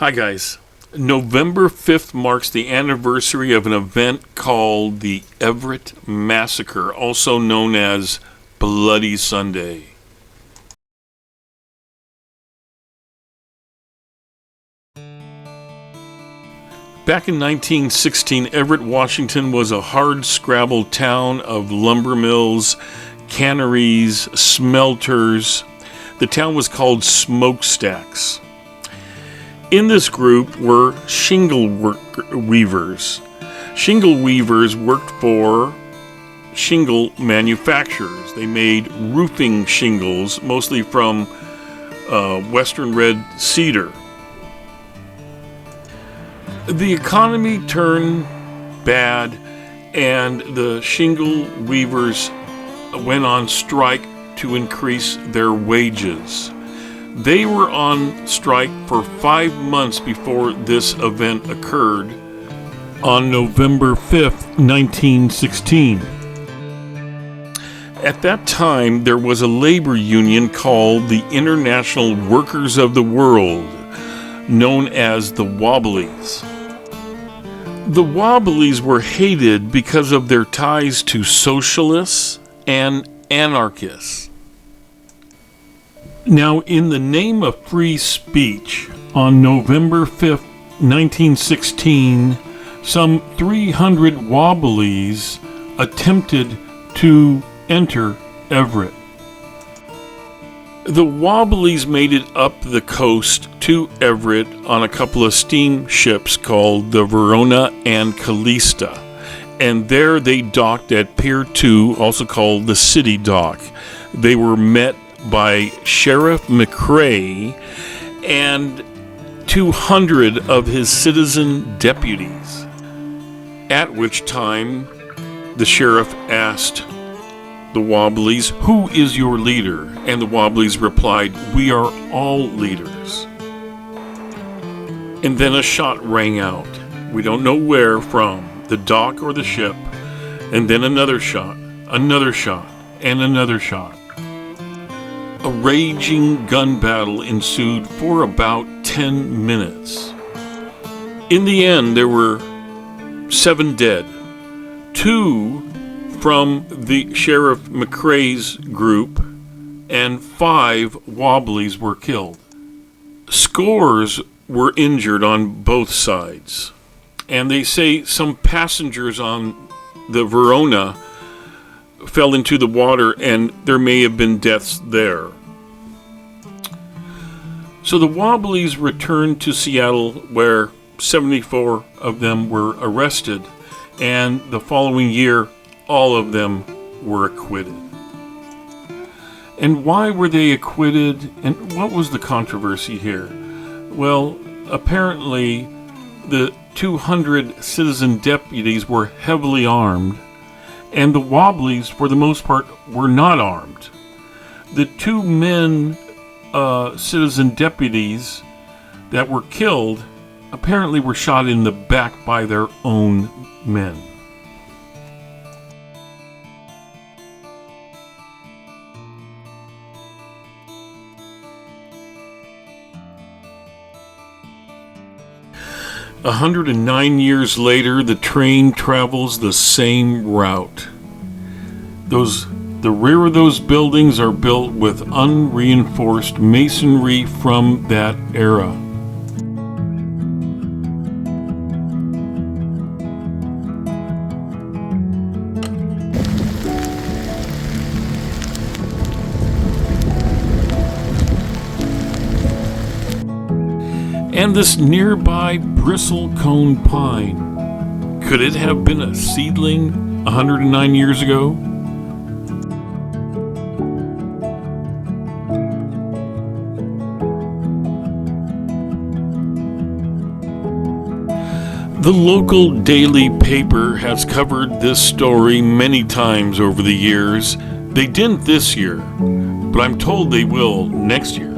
Hi guys. November 5th marks the anniversary of an event called the Everett Massacre, also known as Bloody Sunday. Back in 1916, Everett, Washington was a hard-scrabble town of lumber mills, canneries, smelters. The town was called smokestacks. In this group were shingle weavers. Shingle weavers worked for shingle manufacturers. They made roofing shingles, mostly from western red cedar. The economy turned bad, and the shingle weavers went on strike to increase their wages. They were on strike for 5 months before this event occurred on November 5th, 1916. At that time, there was a labor union called the International Workers of the World, known as the Wobblies. The Wobblies were hated because of their ties to socialists and anarchists. Now, in the name of free speech, on November 5th, 1916, some 300 Wobblies attempted to enter Everett. The Wobblies made it up the coast to Everett on a couple of steamships called the Verona and Callista, and there they docked at Pier 2, also called the City Dock. They were met by Sheriff McRae and 200 of his citizen deputies, at which time the sheriff asked the Wobblies, "Who is your leader?" And the Wobblies replied, "We are all leaders." And then a shot rang out. We don't know where from, the dock or the ship. And then another shot, and another shot. A raging gun battle ensued for about 10 minutes. In the end, there were 7 dead. 2 from the Sheriff McRae's group, and 5 Wobblies were killed. Scores were injured on both sides, and they say some passengers on the Verona fell into the water, and there may have been deaths there. So the Wobblies returned to Seattle, where 74 of them were arrested, and the following year all of them were acquitted. And why were they acquitted, and what was the controversy here? Well, apparently the 200 citizen deputies were heavily armed, and the Wobblies, for the most part, were not armed. The 2 men, citizen deputies that were killed, apparently were shot in the back by their own men. 109 years later, the train travels the same route. The rear of those buildings are built with unreinforced masonry from that era. And this nearby bristlecone pine, could it have been a seedling 109 years ago? The local daily paper has covered this story many times over the years. They didn't this year, but I'm told they will next year.